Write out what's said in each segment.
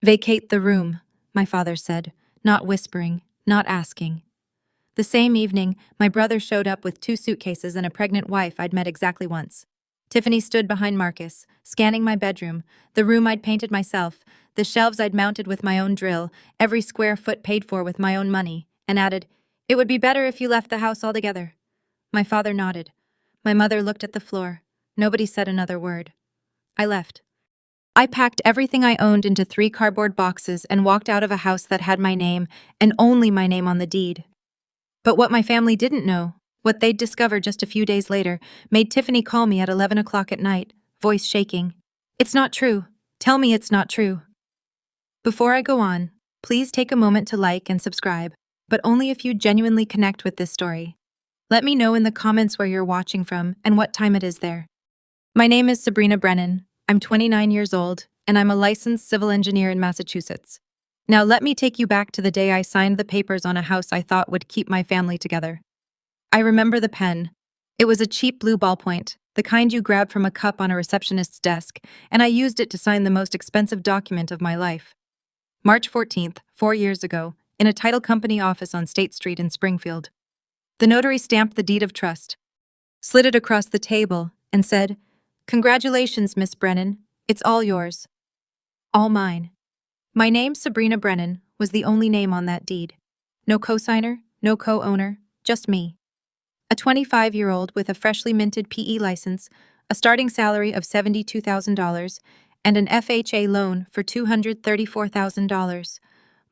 Vacate the room, my father said, not whispering, not asking. The same evening, my brother showed up with 2 suitcases and a pregnant wife I'd met exactly once. Tiffany stood behind Marcus, scanning my bedroom, the room I'd painted myself, the shelves I'd mounted with my own drill, every square foot paid for with my own money, and added, "It would be better if you left the house altogether." My father nodded. My mother looked at the floor. Nobody said another word. I left. I packed everything I owned into 3 cardboard boxes and walked out of a house that had my name, and only my name on the deed. But what my family didn't know, what they'd discover just a few days later, made Tiffany call me at 11 o'clock at night, voice shaking. "It's not true. Tell me it's not true." Before I go on, please take a moment to like and subscribe, but only if you genuinely connect with this story. Let me know in the comments where you're watching from and what time it is there. My name is Sabrina Brennan. I'm 29 years old, and I'm a licensed civil engineer in Massachusetts. Now let me take you back to the day I signed the papers on a house I thought would keep my family together. I remember the pen. It was a cheap blue ballpoint, the kind you grab from a cup on a receptionist's desk, and I used it to sign the most expensive document of my life. March 14th, 4 years ago, in a title company office on State Street in Springfield. The notary stamped the deed of trust, slid it across the table, and said, "Congratulations, Miss Brennan. It's all yours. All mine." My name, Sabrina Brennan, was the only name on that deed. No cosigner, no co-owner, just me. A 25-year-old with a freshly minted PE license, a starting salary of $72,000, and an FHA loan for $234,000.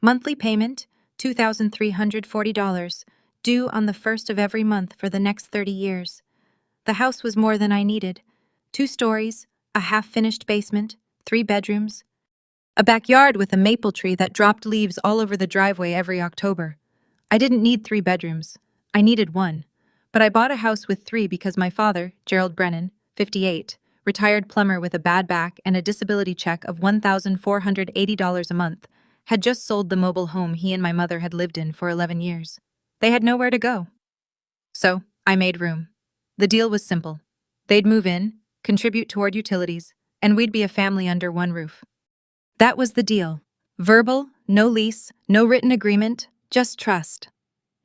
Monthly payment, $2,340, due on the 1st of every month for the next 30 years. The house was more than I needed. 2 stories, a half-finished basement, 3 bedrooms, a backyard with a maple tree that dropped leaves all over the driveway every October. I didn't need 3 bedrooms. I needed 1. But I bought a house with 3 because my father, Gerald Brennan, 58, retired plumber with a bad back and a disability check of $1,480 a month, had just sold the mobile home he and my mother had lived in for 11 years. They had nowhere to go. So, I made room. The deal was simple. They'd move in, contribute toward utilities, and we'd be a family under one roof. That was the deal. Verbal, no lease, no written agreement, just trust.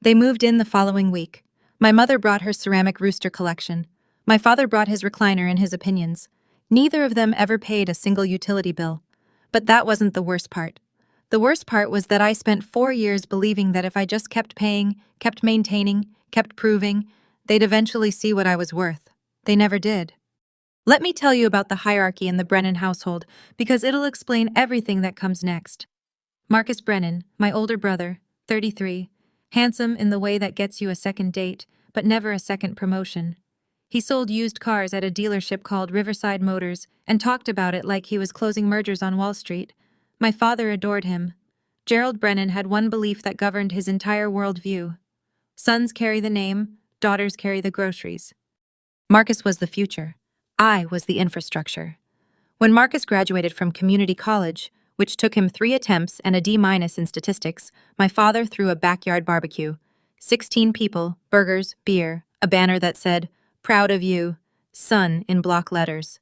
They moved in the following week. My mother brought her ceramic rooster collection. My father brought his recliner and his opinions. Neither of them ever paid a single utility bill. But that wasn't the worst part. The worst part was that I spent 4 years believing that if I just kept paying, kept maintaining, kept proving, they'd eventually see what I was worth. They never did. Let me tell you about the hierarchy in the Brennan household, because it'll explain everything that comes next. Marcus Brennan, my older brother, 33, handsome in the way that gets you a second date, but never a second promotion. He sold used cars at a dealership called Riverside Motors and talked about it like he was closing mergers on Wall Street. My father adored him. Gerald Brennan had one belief that governed his entire worldview. Sons carry the name, daughters carry the groceries. Marcus was the future. I was the infrastructure. When Marcus graduated from community college, which took him 3 attempts and a D- in statistics, my father threw a backyard barbecue. 16 people, burgers, beer, a banner that said, "Proud of you, son," in block letters.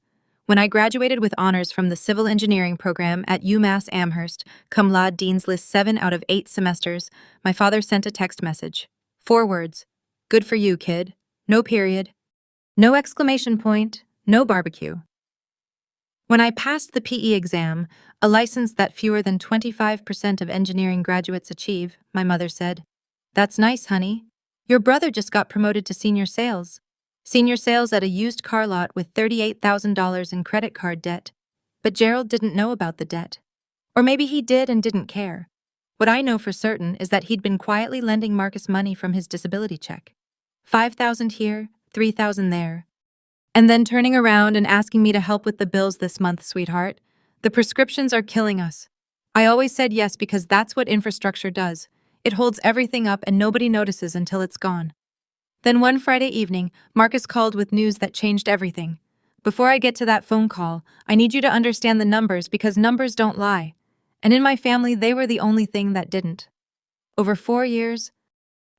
When I graduated with honors from the civil engineering program at UMass Amherst, cum laude Dean's List 7 out of 8 semesters, my father sent a text message. 4 words. "Good for you, kid." No period. No exclamation point. No barbecue. When I passed the PE exam, a license that fewer than 25% of engineering graduates achieve, my mother said, "That's nice, honey. Your brother just got promoted to senior sales. Senior sales at a used car lot with $38,000 in credit card debt." But Gerald didn't know about the debt. Or maybe he did and didn't care. What I know for certain is that he'd been quietly lending Marcus money from his disability check. $5,000 here, $3,000 there. And then turning around and asking me to help with the bills this month, sweetheart. The prescriptions are killing us. I always said yes because that's what infrastructure does. It holds everything up and nobody notices until it's gone. Then one Friday evening, Marcus called with news that changed everything. Before I get to that phone call, I need you to understand the numbers because numbers don't lie. And in my family, they were the only thing that didn't. Over 4 years,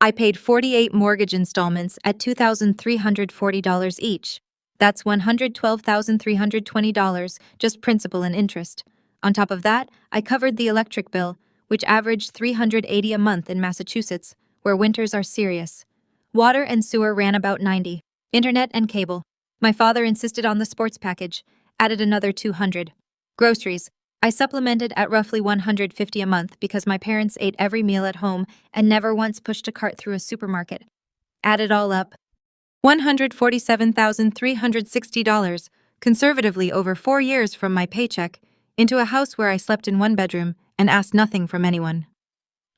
I paid 48 mortgage installments at $2,340 each. That's $112,320, just principal and interest. On top of that, I covered the electric bill, which averaged $380 a month in Massachusetts, where winters are serious. Water and sewer ran about 90. Internet and cable. My father insisted on the sports package, added another 200. Groceries. I supplemented at roughly 150 a month because my parents ate every meal at home and never once pushed a cart through a supermarket. Add it all up. $147,360, conservatively over 4 years from my paycheck, into a house where I slept in one bedroom and asked nothing from anyone.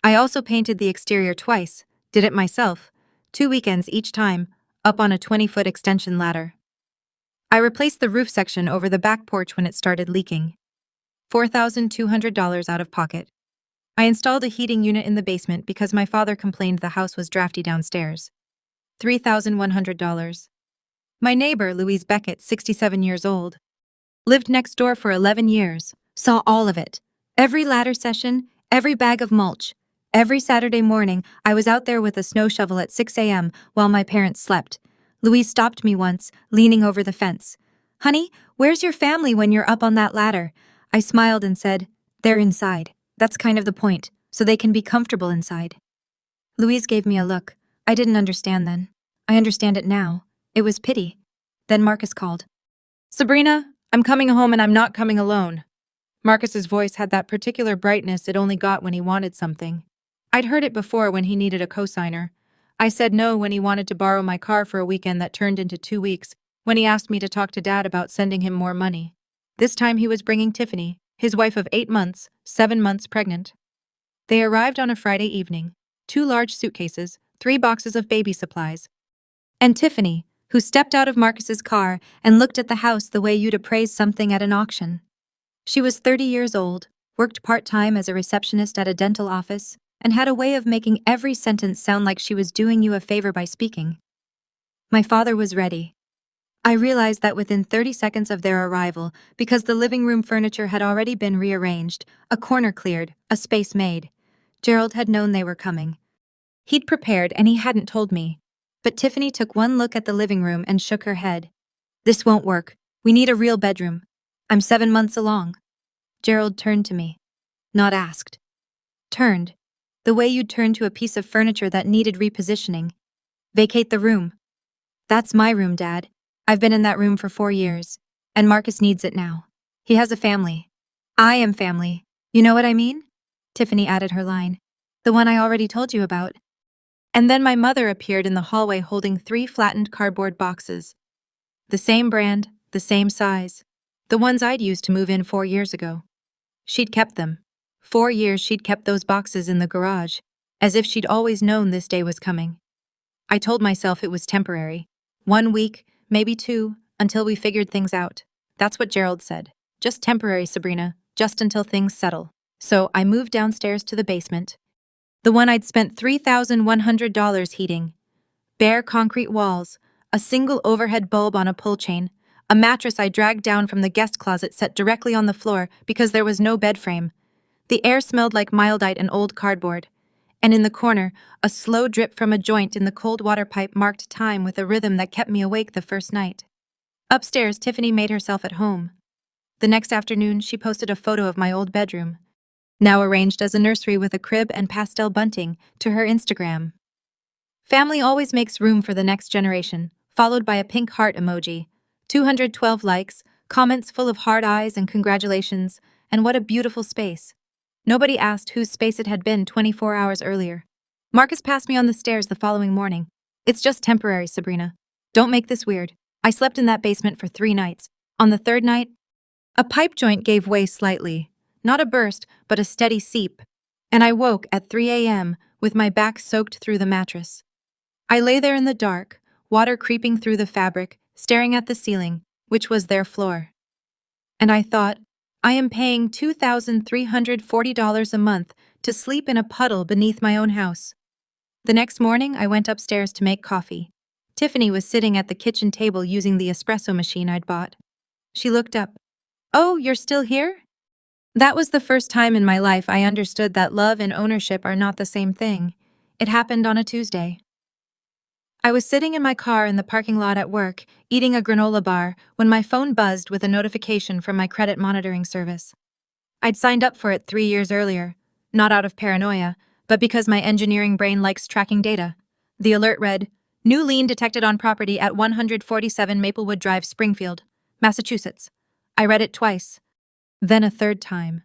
I also painted the exterior twice, did it myself, 2 weekends each time, up on a 20-foot extension ladder. I replaced the roof section over the back porch when it started leaking. $4,200 out of pocket. I installed a heating unit in the basement because my father complained the house was drafty downstairs. $3,100. My neighbor, Louise Beckett, 67 years old, lived next door for 11 years, saw all of it. Every ladder session, every bag of mulch. Every Saturday morning, I was out there with a snow shovel at 6 a.m. while my parents slept. Louise stopped me once, leaning over the fence. "Honey, where's your family when you're up on that ladder?" I smiled and said, "They're inside. That's kind of the point, so they can be comfortable inside." Louise gave me a look. I didn't understand then. I understand it now. It was pity. Then Marcus called. "Sabrina, I'm coming home and I'm not coming alone." Marcus's voice had that particular brightness it only got when he wanted something. I'd heard it before when he needed a cosigner. I said no when he wanted to borrow my car for a weekend that turned into 2 weeks, when he asked me to talk to Dad about sending him more money. This time he was bringing Tiffany, his wife of 8 months, 7 months pregnant. They arrived on a Friday evening, 2 large suitcases, 3 boxes of baby supplies. And Tiffany, who stepped out of Marcus's car and looked at the house the way you'd appraise something at an auction. She was 30 years old, worked part-time as a receptionist at a dental office, and had a way of making every sentence sound like she was doing you a favor by speaking. My father was ready. I realized that within 30 seconds of their arrival, because the living room furniture had already been rearranged, a corner cleared, a space made. Gerald had known they were coming. He'd prepared and he hadn't told me. But Tiffany took one look at the living room and shook her head. "This won't work. We need a real bedroom. I'm 7 months along." Gerald turned to me. Not asked. Turned. The way you'd turn to a piece of furniture that needed repositioning. "Vacate the room." "That's my room, Dad. I've been in that room for 4 years. And Marcus needs it now. He has a family. I am family. You know what I mean?" Tiffany added her line. "The one I already told you about." And then my mother appeared in the hallway holding 3 flattened cardboard boxes. The same brand, the same size. The ones I'd used to move in 4 years ago. She'd kept them. 4 years she'd kept those boxes in the garage, as if she'd always known this day was coming. I told myself it was temporary. 1 week, maybe 2, until we figured things out. That's what Gerald said. Just temporary, Sabrina, just until things settle. So I moved downstairs to the basement. The one I'd spent $3,100 heating. Bare concrete walls, a single overhead bulb on a pull chain, a mattress I dragged down from the guest closet set directly on the floor because there was no bed frame. The air smelled like Mildite and old cardboard. And in the corner, a slow drip from a joint in the cold water pipe marked time with a rhythm that kept me awake the first night. Upstairs, Tiffany made herself at home. The next afternoon, she posted a photo of my old bedroom, now arranged as a nursery with a crib and pastel bunting, to her Instagram. Family always makes room for the next generation, followed by a pink heart emoji. 212 likes, comments full of hard eyes and congratulations, and what a beautiful space. Nobody asked whose space it had been 24 hours earlier. Marcus passed me on the stairs the following morning. "It's just temporary, Sabrina. Don't make this weird. I slept in that basement for 3 nights. On the 3rd night, a pipe joint gave way slightly. Not a burst, but a steady seep. And I woke at 3 a.m. with my back soaked through the mattress. I lay there in the dark, water creeping through the fabric, staring at the ceiling, which was their floor. And I thought, I am paying $2,340 a month to sleep in a puddle beneath my own house. The next morning, I went upstairs to make coffee. Tiffany was sitting at the kitchen table using the espresso machine I'd bought. She looked up. "Oh, you're still here?" That was the first time in my life I understood that love and ownership are not the same thing. It happened on a Tuesday. I was sitting in my car in the parking lot at work, eating a granola bar, when my phone buzzed with a notification from my credit monitoring service. I'd signed up for it 3 years earlier, not out of paranoia, but because my engineering brain likes tracking data. The alert read, "New lien detected on property at 147 Maplewood Drive, Springfield, Massachusetts." I read it twice, then a third time.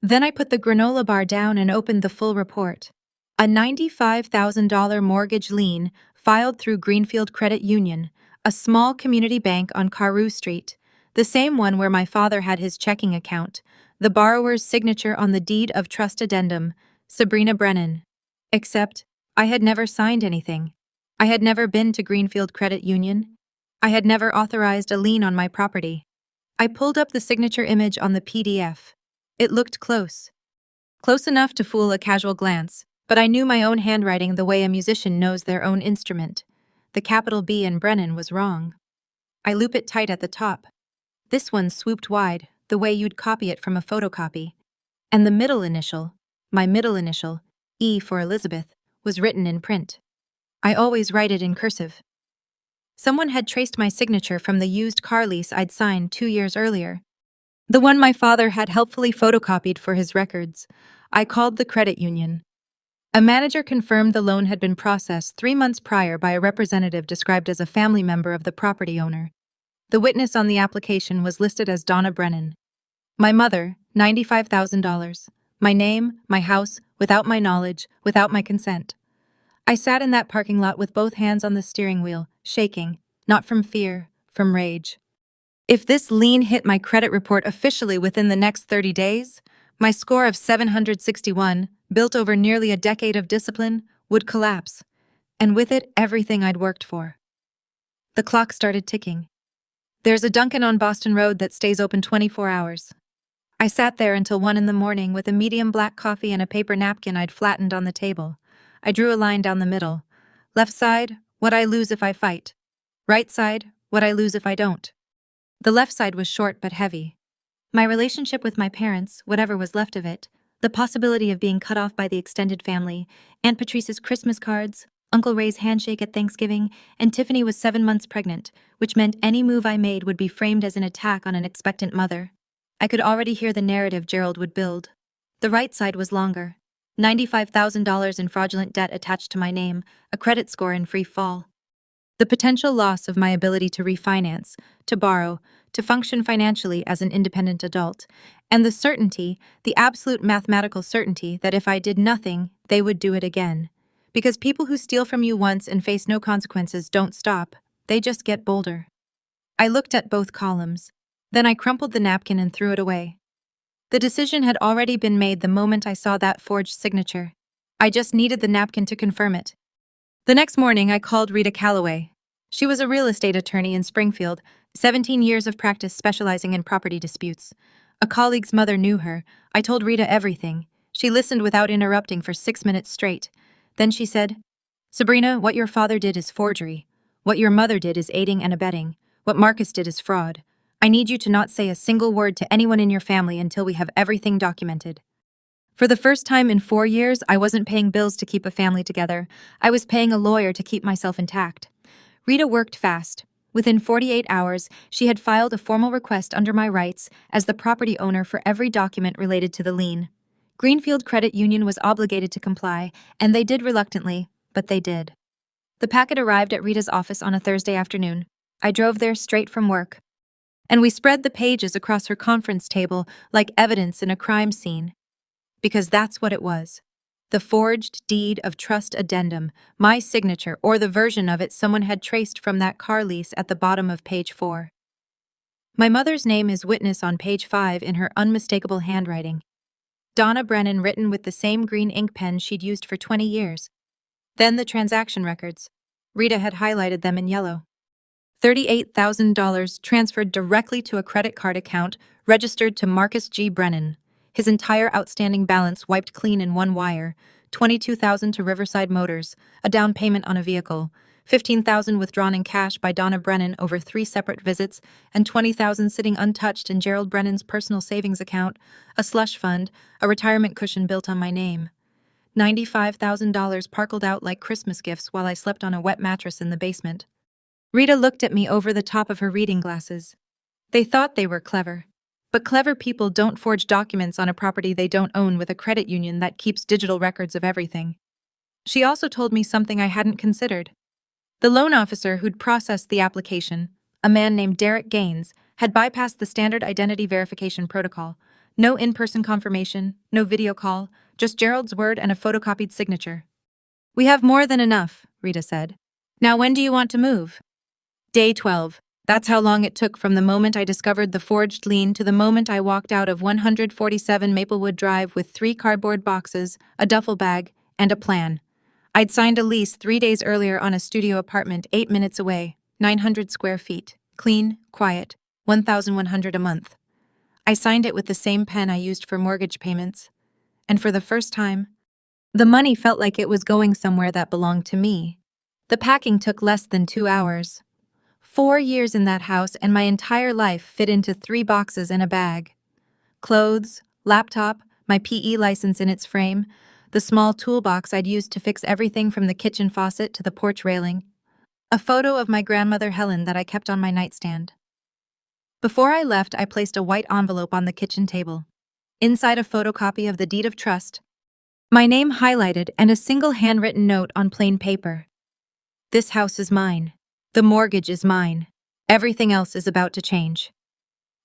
Then I put the granola bar down and opened the full report. A $95,000 mortgage lien filed through Greenfield Credit Union, a small community bank on Carew Street, the same one where my father had his checking account, the borrower's signature on the deed of trust addendum, Sabrina Brennan. Except, I had never signed anything. I had never been to Greenfield Credit Union. I had never authorized a lien on my property. I pulled up the signature image on the PDF. It looked close. Close enough to fool a casual glance, but I knew my own handwriting the way a musician knows their own instrument. The capital B in Brennan was wrong. I loop it tight at the top. This one swooped wide, the way you'd copy it from a photocopy. And the middle initial, my middle initial, E for Elizabeth, was written in print. I always write it in cursive. Someone had traced my signature from the used car lease I'd signed 2 years earlier. The one my father had helpfully photocopied for his records. I called the credit union. A manager confirmed the loan had been processed 3 months prior by a representative described as a family member of the property owner. The witness on the application was listed as Donna Brennan. My mother, $95,000. My name, my house, without my knowledge, without my consent. I sat in that parking lot with both hands on the steering wheel, shaking, not from fear, from rage. If this lien hit my credit report officially within the next 30 days, my score of 761, built over nearly a decade of discipline, would collapse, and with it everything I'd worked for. The clock started ticking. There's a Dunkin' on Boston Road that stays open 24 hours. I sat there until 1 in the morning with a medium black coffee and a paper napkin I'd flattened on the table. I drew a line down the middle. Left side, what I lose if I fight. Right side, what I lose if I don't. The left side was short but heavy. My relationship with my parents, whatever was left of it, the possibility of being cut off by the extended family, Aunt Patrice's Christmas cards, Uncle Ray's handshake at Thanksgiving, and Tiffany was 7 months pregnant, which meant any move I made would be framed as an attack on an expectant mother. I could already hear the narrative Gerald would build. The right side was longer. $95,000 in fraudulent debt attached to my name, a credit score in free fall. The potential loss of my ability to refinance, to borrow, to function financially as an independent adult, and the certainty, the absolute mathematical certainty that if I did nothing, they would do it again. Because people who steal from you once and face no consequences don't stop, they just get bolder. I looked at both columns. Then I crumpled the napkin and threw it away. The decision had already been made the moment I saw that forged signature. I just needed the napkin to confirm it. The next morning, I called Rita Calloway. She was a real estate attorney in Springfield, 17 years of practice specializing in property disputes. A colleague's mother knew her. I told Rita everything. She listened without interrupting for 6 minutes straight. Then she said, "Sabrina, what your father did is forgery. What your mother did is aiding and abetting. What Marcus did is fraud. I need you to not say a single word to anyone in your family until we have everything documented." For the first time in 4 years, I wasn't paying bills to keep a family together. I was paying a lawyer to keep myself intact. Rita worked fast. Within 48 hours, she had filed a formal request under my rights as the property owner for every document related to the lien. Greenfield Credit Union was obligated to comply, and they did reluctantly, but they did. The packet arrived at Rita's office on a Thursday afternoon. I drove there straight from work. And we spread the pages across her conference table like evidence in a crime scene. Because that's what it was. The forged deed of trust addendum, my signature, or the version of it someone had traced from that car lease at the bottom of page 4. My mother's name is witness on page 5 in her unmistakable handwriting. Donna Brennan written with the same green ink pen she'd used for 20 years. Then the transaction records. Rita had highlighted them in yellow. $38,000 transferred directly to a credit card account registered to Marcus G. Brennan. His entire outstanding balance wiped clean in one wire. $22,000 to Riverside Motors, a down payment on a vehicle. $15,000 withdrawn in cash by Donna Brennan over 3 separate visits, and $20,000 sitting untouched in Gerald Brennan's personal savings account, a slush fund, a retirement cushion built on my name. $95,000 parceled out like Christmas gifts while I slept on a wet mattress in the basement. Rita looked at me over the top of her reading glasses. They thought they were clever. But clever people don't forge documents on a property they don't own with a credit union that keeps digital records of everything. She also told me something I hadn't considered. The loan officer who'd processed the application, a man named Derek Gaines, had bypassed the standard identity verification protocol. No in-person confirmation, no video call, just Gerald's word and a photocopied signature. "We have more than enough," Rita said. "Now when do you want to move?" Day 12. That's how long it took from the moment I discovered the forged lien to the moment I walked out of 147 Maplewood Drive with 3 cardboard boxes, a duffel bag, and a plan. I'd signed a lease 3 days earlier on a studio apartment 8 minutes away, 900 square feet, clean, quiet, 1,100 a month. I signed it with the same pen I used for mortgage payments. And for the first time, the money felt like it was going somewhere that belonged to me. The packing took less than 2 hours. 4 years in that house and my entire life fit into 3 boxes in a bag. Clothes, laptop, my PE license in its frame, the small toolbox I'd used to fix everything from the kitchen faucet to the porch railing, a photo of my grandmother Helen that I kept on my nightstand. Before I left, I placed a white envelope on the kitchen table. Inside a photocopy of the deed of trust, my name highlighted and a single handwritten note on plain paper. "This house is mine. The mortgage is mine. Everything else is about to change."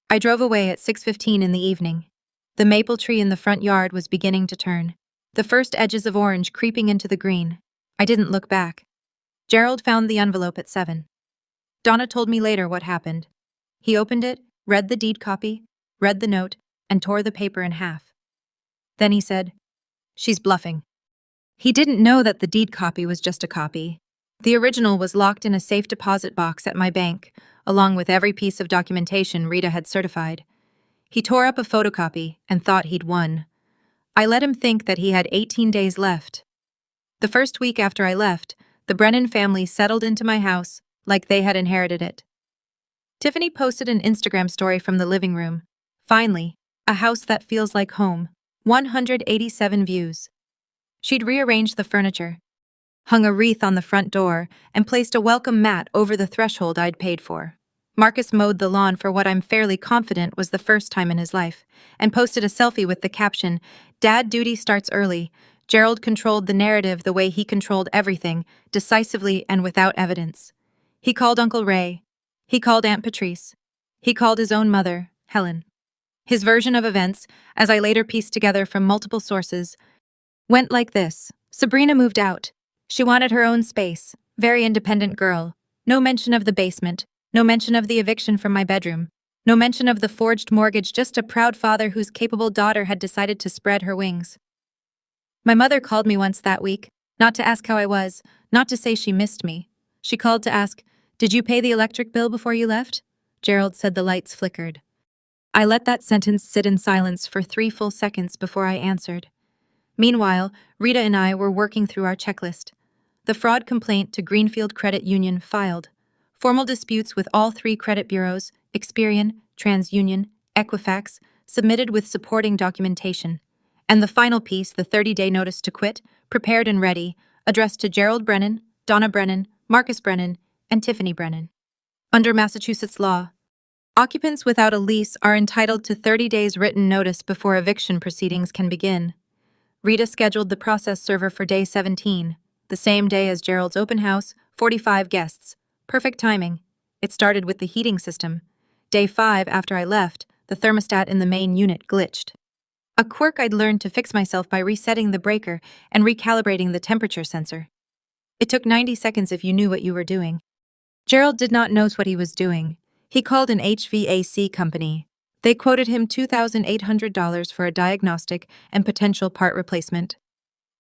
I drove away at 6:15 in the evening. The maple tree in the front yard was beginning to turn, the first edges of orange creeping into the green. I didn't look back. Gerald found the envelope at 7. Donna told me later what happened. He opened it, read the deed copy, read the note, and tore the paper in half. Then he said, "She's bluffing." He didn't know that the deed copy was just a copy. The original was locked in a safe deposit box at my bank, along with every piece of documentation Rita had certified. He tore up a photocopy and thought he'd won. I let him think that he had 18 days left. The first week after I left, the Brennan family settled into my house like they had inherited it. Tiffany posted an Instagram story from the living room. "Finally, a house that feels like home. 187 views." She'd rearranged the furniture, hung a wreath on the front door, and placed a welcome mat over the threshold I'd paid for. Marcus mowed the lawn for what I'm fairly confident was the first time in his life, and posted a selfie with the caption, "Dad duty starts early." Gerald controlled the narrative the way he controlled everything, decisively and without evidence. He called Uncle Ray. He called Aunt Patrice. He called his own mother, Helen. His version of events, as I later pieced together from multiple sources, went like this. Sabrina moved out. She wanted her own space, very independent girl. No mention of the basement, no mention of the eviction from my bedroom, no mention of the forged mortgage, just a proud father whose capable daughter had decided to spread her wings. My mother called me once that week, not to ask how I was, not to say she missed me. She called to ask, "Did you pay the electric bill before you left?" Gerald said the lights flickered. I let that sentence sit in silence for 3 full seconds before I answered. Meanwhile, Rita and I were working through our checklist. The fraud complaint to Greenfield Credit Union filed. Formal disputes with all 3 credit bureaus, Experian, TransUnion, Equifax, submitted with supporting documentation. And the final piece, the 30-day notice to quit, prepared and ready, addressed to Gerald Brennan, Donna Brennan, Marcus Brennan, and Tiffany Brennan. Under Massachusetts law, occupants without a lease are entitled to 30 days written notice before eviction proceedings can begin. Rita scheduled the process server for day 17, the same day as Gerald's open house, 45 guests. Perfect timing. It started with the heating system. Day 5, after I left, the thermostat in the main unit glitched. A quirk I'd learned to fix myself by resetting the breaker and recalibrating the temperature sensor. It took 90 seconds if you knew what you were doing. Gerald did not know what he was doing. He called an HVAC company. They quoted him $2,800 for a diagnostic and potential part replacement.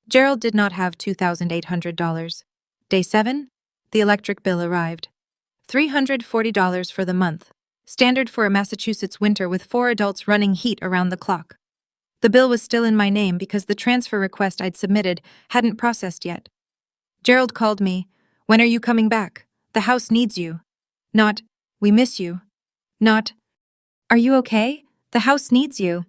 Gerald did not have $2,800. Day 7, the electric bill arrived. $340 for the month, standard for a Massachusetts winter with 4 adults running heat around the clock. The bill was still in my name because the transfer request I'd submitted hadn't processed yet. Gerald called me, "When are you coming back? The house needs you." Not, "We miss you." Not, "Are you okay? The house needs you."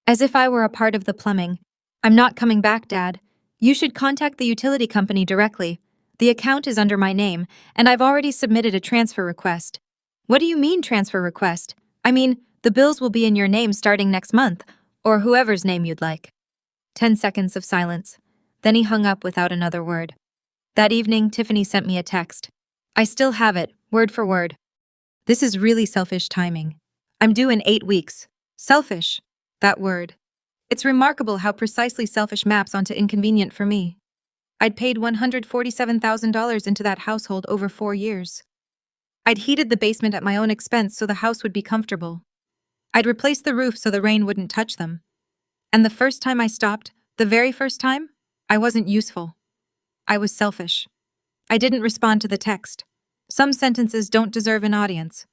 As if I were a part of the plumbing. "I'm not coming back, Dad. You should contact the utility company directly. The account is under my name, and I've already submitted a transfer request." "What do you mean transfer request? I mean, The bills will be in your name starting next month, or whoever's name you'd like. 10 seconds of silence. Then he hung up without another word. That evening, Tiffany sent me a text. I still have it, word for word. This is really selfish timing. I'm due in 8 weeks. Selfish. That word. It's remarkable how precisely selfish maps onto inconvenient for me. I'd paid $147,000 into that household over 4 years. I'd heated the basement at my own expense so the house would be comfortable. I'd replaced the roof so the rain wouldn't touch them. And the first time I stopped, the very first time, I wasn't useful. I was selfish. I didn't respond to the text. Some sentences don't deserve an audience.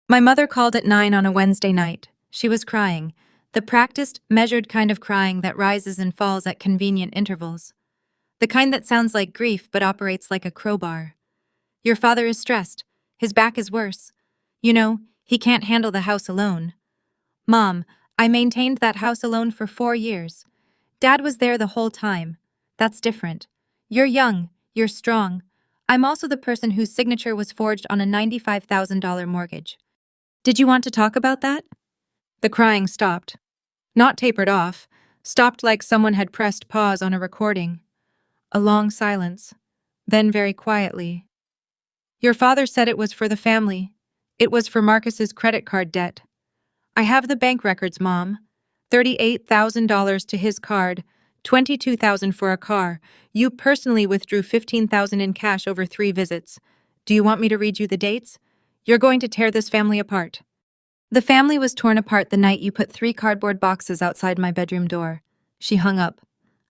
My mother called at 9 on a Wednesday night. She was crying, the practiced, measured kind of crying that rises and falls at convenient intervals. The kind that sounds like grief but operates like a crowbar. Your father is stressed. His back is worse. You know, he can't handle the house alone. Mom, I maintained that house alone for 4 years. Dad was there the whole time. That's different. You're young, you're strong. I'm also the person whose signature was forged on a $95,000 mortgage. Did you want to talk about that? The crying stopped. Not tapered off, stopped like someone had pressed pause on a recording. A long silence. Then very quietly. Your father said it was for the family. It was for Marcus's credit card debt. I have the bank records, Mom. $38,000 to his card, $22,000 for a car. You personally withdrew $15,000 in cash over 3 visits. Do you want me to read you the dates? You're going to tear this family apart. The family was torn apart the night you put 3 cardboard boxes outside my bedroom door. She hung up.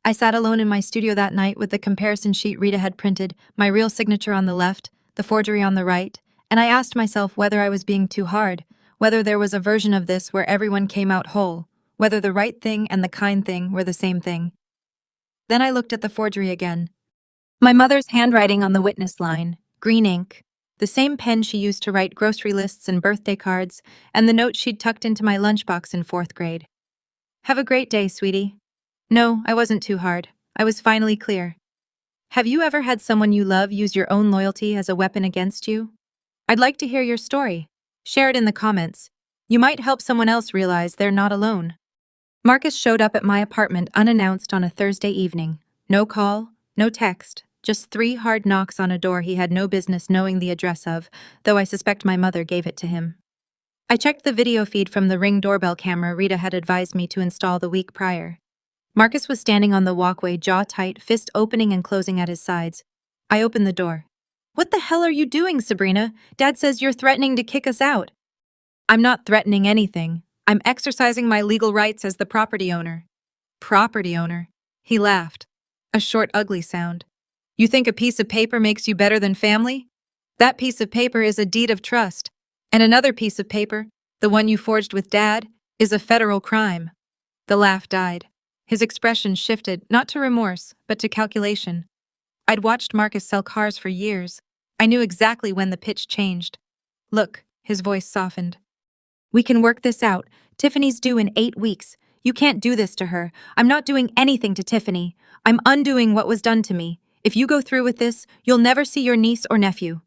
I sat alone in my studio that night with the comparison sheet Rita had printed, my real signature on the left, the forgery on the right, and I asked myself whether I was being too hard, whether there was a version of this where everyone came out whole, whether the right thing and the kind thing were the same thing. Then I looked at the forgery again. My mother's handwriting on the witness line, green ink, the same pen she used to write grocery lists and birthday cards, and the note she'd tucked into my lunchbox in 4th grade. Have a great day, sweetie. No, I wasn't too hard. I was finally clear. Have you ever had someone you love use your own loyalty as a weapon against you? I'd like to hear your story. Share it in the comments. You might help someone else realize they're not alone. Marcus showed up at my apartment unannounced on a Thursday evening. No call, no text, just 3 hard knocks on a door he had no business knowing the address of, though I suspect my mother gave it to him. I checked the video feed from the Ring doorbell camera Rita had advised me to install the week prior. Marcus was standing on the walkway, jaw tight, fist opening and closing at his sides. I opened the door. What the hell are you doing, Sabrina? Dad says you're threatening to kick us out. I'm not threatening anything. I'm exercising my legal rights as the property owner. Property owner? He laughed. A short, ugly sound. You think a piece of paper makes you better than family? That piece of paper is a deed of trust. And another piece of paper, the one you forged with Dad, is a federal crime. The laugh died. His expression shifted, not to remorse, but to calculation. I'd watched Marcus sell cars for years. I knew exactly when the pitch changed. Look, his voice softened. We can work this out. Tiffany's due in 8 weeks. You can't do this to her. I'm not doing anything to Tiffany. I'm undoing what was done to me. If you go through with this, you'll never see your niece or nephew.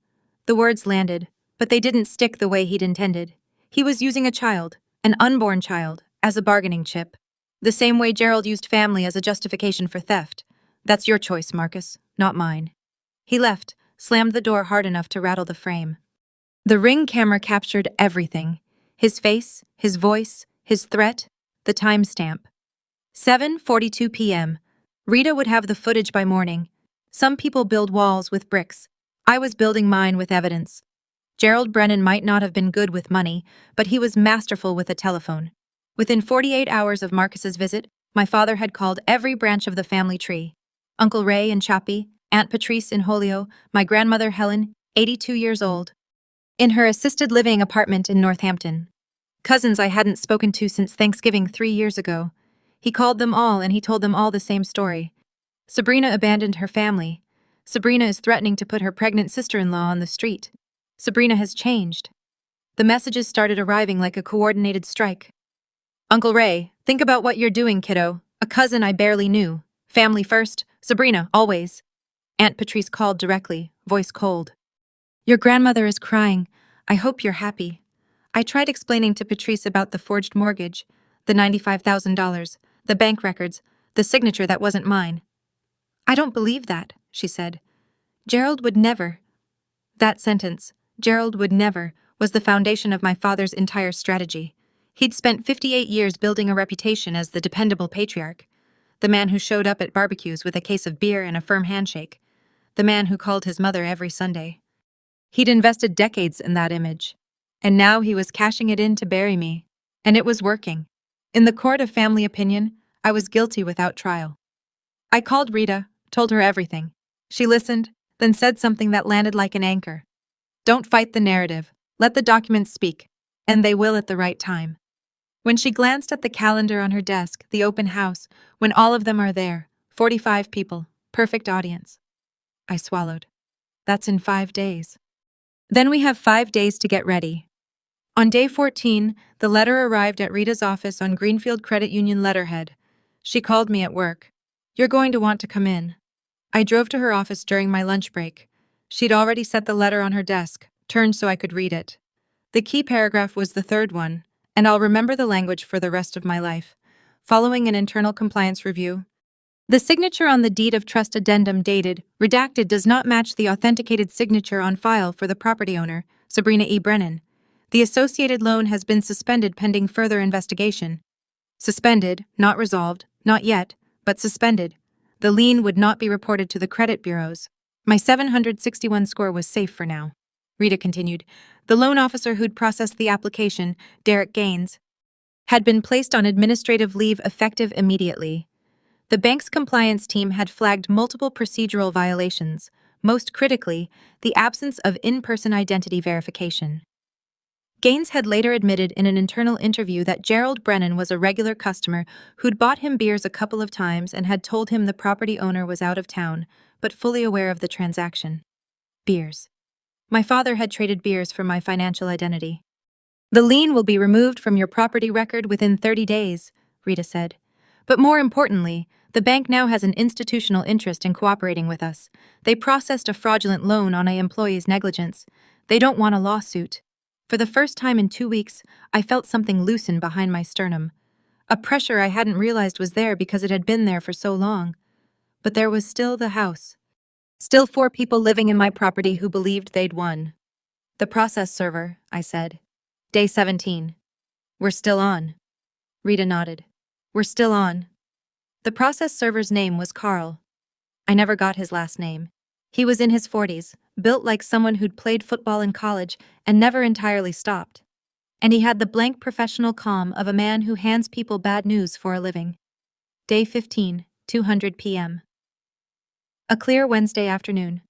The words landed, but they didn't stick the way he'd intended. He was using a child, an unborn child, as a bargaining chip. The same way Gerald used family as a justification for theft. That's your choice, Marcus, not mine. He left, slammed the door hard enough to rattle the frame. The Ring camera captured everything. His face, his voice, his threat, the timestamp. 7:42 p.m. Rita would have the footage by morning. Some people build walls with bricks. I was building mine with evidence. Gerald Brennan might not have been good with money, but he was masterful with a telephone. Within 48 hours of Marcus's visit, my father had called every branch of the family tree. Uncle Ray in Chappie, Aunt Patrice in Holyoke, my grandmother Helen, 82 years old, in her assisted living apartment in Northampton. Cousins I hadn't spoken to since Thanksgiving 3 years ago. He called them all and he told them all the same story. Sabrina abandoned her family. Sabrina is threatening to put her pregnant sister-in-law on the street. Sabrina has changed. The messages started arriving like a coordinated strike. Uncle Ray, think about what you're doing, kiddo. A cousin I barely knew. Family first, Sabrina, always. Aunt Patrice called directly, voice cold. Your grandmother is crying. I hope you're happy. I tried explaining to Patrice about the forged mortgage, the $95,000, the bank records, the signature that wasn't mine. I don't believe that, she said. Gerald would never. That sentence, Gerald would never, was the foundation of my father's entire strategy. He'd spent 58 years building a reputation as the dependable patriarch, the man who showed up at barbecues with a case of beer and a firm handshake, the man who called his mother every Sunday. He'd invested decades in that image, and now he was cashing it in to bury me. And it was working. In the court of family opinion, I was guilty without trial. I called Rita, told her everything. She listened, then said something that landed like an anchor. Don't fight the narrative. Let the documents speak. And they will at the right time. When she glanced at the calendar on her desk, the open house, when all of them are there, 45 people, perfect audience. I swallowed. That's in 5 days. Then we have 5 days to get ready. On day 14, the letter arrived at Rita's office on Greenfield Credit Union letterhead. She called me at work. You're going to want to come in. I drove to her office during my lunch break. She'd already set the letter on her desk, turned so I could read it. The key paragraph was the third one, and I'll remember the language for the rest of my life. Following an internal compliance review, the signature on the deed of trust addendum dated, redacted does not match the authenticated signature on file for the property owner, Sabrina E. Brennan. The associated loan has been suspended pending further investigation. Suspended, not resolved, not yet, but suspended. The lien would not be reported to the credit bureaus. My 761 score was safe for now. Rita continued. The loan officer who'd processed the application, Derek Gaines, had been placed on administrative leave effective immediately. The bank's compliance team had flagged multiple procedural violations, most critically, the absence of in-person identity verification. Gaines had later admitted in an internal interview that Gerald Brennan was a regular customer who'd bought him beers a couple of times and had told him the property owner was out of town, but fully aware of the transaction. Beers. My father had traded beers for my financial identity. The lien will be removed from your property record within 30 days, Rita said. But more importantly, the bank now has an institutional interest in cooperating with us. They processed a fraudulent loan on an employee's negligence. They don't want a lawsuit. For the first time in 2 weeks, I felt something loosen behind my sternum. A pressure I hadn't realized was there because it had been there for so long. But there was still the house. Still 4 people living in my property who believed they'd won. The process server, I said. Day 17. We're still on. Rita nodded. We're still on. The process server's name was Carl. I never got his last name. He was in his 40s, built like someone who'd played football in college and never entirely stopped. And he had the blank professional calm of a man who hands people bad news for a living. Day 15, 2:00 p.m. A clear Wednesday afternoon.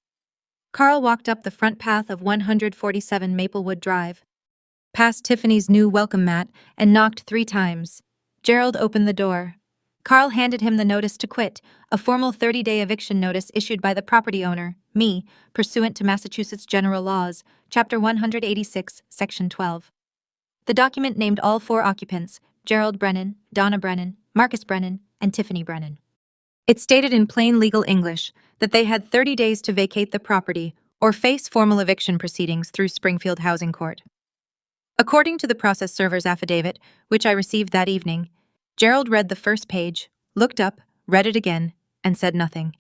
Carl walked up the front path of 147 Maplewood Drive, past Tiffany's new welcome mat, and knocked 3 times. Gerald opened the door. Carl handed him the notice to quit, a formal 30-day eviction notice issued by the property owner, me, pursuant to Massachusetts General Laws, Chapter 186, Section 12. The document named all 4 occupants, Gerald Brennan, Donna Brennan, Marcus Brennan, and Tiffany Brennan. It stated in plain legal English that they had 30 days to vacate the property or face formal eviction proceedings through Springfield Housing Court. According to the process server's affidavit, which I received that evening, Gerald read the first page, looked up, read it again, and said nothing.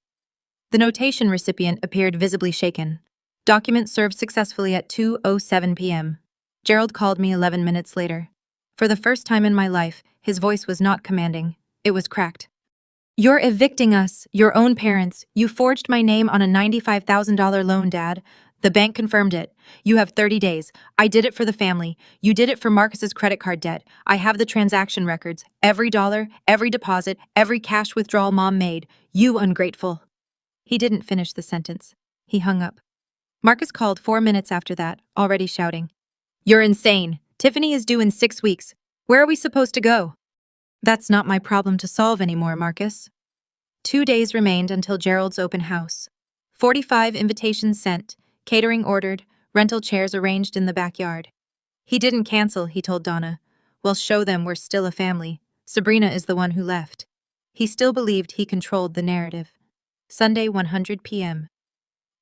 The notation recipient appeared visibly shaken. Document served successfully at 2:07 p.m. Gerald called me 11 minutes later. For the first time in my life, his voice was not commanding. It was cracked. You're evicting us, your own parents. You forged my name on a $95,000 loan, Dad. The bank confirmed it. You have 30 days. I did it for the family. You did it for Marcus's credit card debt. I have the transaction records. Every dollar, every deposit, every cash withdrawal Mom made. You ungrateful. He didn't finish the sentence. He hung up. Marcus called 4 minutes after that, already shouting. You're insane. Tiffany is due in 6 weeks. Where are we supposed to go? That's not my problem to solve anymore, Marcus. 2 days remained until Gerald's open house. 45 invitations sent. Catering ordered, rental chairs arranged in the backyard. He didn't cancel, he told Donna. We'll show them we're still a family. Sabrina is the one who left. He still believed he controlled the narrative. Sunday, 1:00 p.m.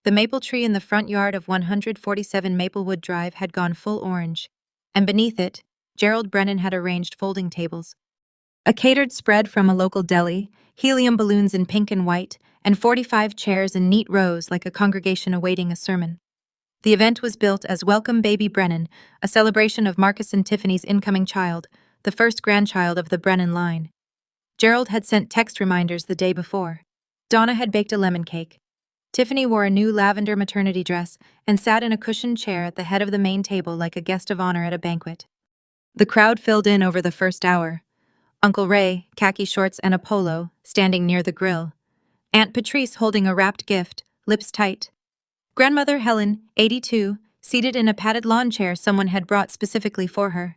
The maple tree in the front yard of 147 Maplewood Drive had gone full orange. and beneath it, Gerald Brennan had arranged folding tables. A catered spread from a local deli, helium balloons in pink and white, and 45 chairs in neat rows like a congregation awaiting a sermon. The event was built as Welcome Baby Brennan, a celebration of Marcus and Tiffany's incoming child, the first grandchild of the Brennan line. Gerald had sent text reminders the day before. Donna had baked a lemon cake. Tiffany wore a new lavender maternity dress and sat in a cushioned chair at the head of the main table like a guest of honor at a banquet. The crowd filled in over the first hour. Uncle Ray, khaki shorts and a polo, standing near the grill. Aunt Patrice holding a wrapped gift, lips tight. Grandmother Helen, 82, seated in a padded lawn chair someone had brought specifically for her.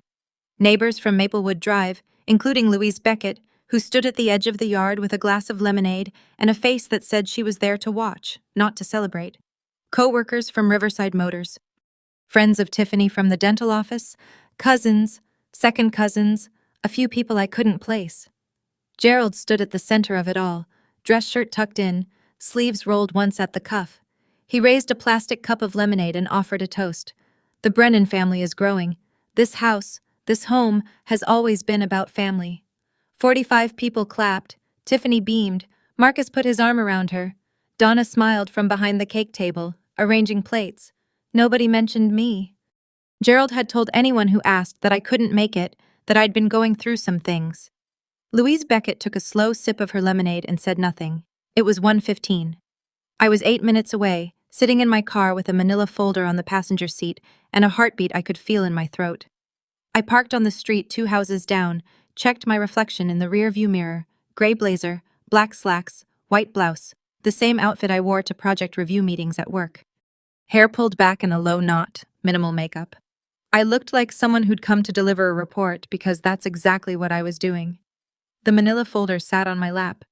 Neighbors from Maplewood Drive, including Louise Beckett, who stood at the edge of the yard with a glass of lemonade and a face that said she was there to watch, not to celebrate. Co-workers from Riverside Motors. Friends of Tiffany from the dental office, cousins, second cousins, a few people I couldn't place. Gerald stood at the center of it all, dress shirt tucked in, sleeves rolled once at the cuff. He raised a plastic cup of lemonade and offered a toast. The Brennan family is growing. This house, this home, has always been about family. 45 people clapped. Tiffany beamed. Marcus put his arm around her. Donna smiled from behind the cake table, arranging plates. Nobody mentioned me. Gerald had told anyone who asked that I couldn't make it, that I'd been going through some things. Louise Beckett took a slow sip of her lemonade and said nothing. It was 1:15. I was 8 minutes away, sitting in my car with a manila folder on the passenger seat and a heartbeat I could feel in my throat. I parked on the street 2 houses down, checked my reflection in the rear-view mirror, gray blazer, black slacks, white blouse, the same outfit I wore to project review meetings at work. Hair pulled back in a low knot, minimal makeup. I looked like someone who'd come to deliver a report because that's exactly what I was doing. The manila folder sat on my lap.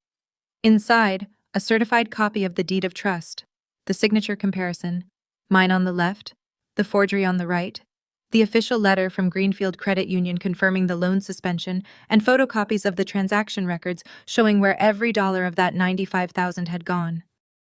Inside, a certified copy of the deed of trust, the signature comparison, mine on the left, the forgery on the right, the official letter from Greenfield Credit Union confirming the loan suspension, and photocopies of the transaction records showing where every dollar of that $95,000 had gone.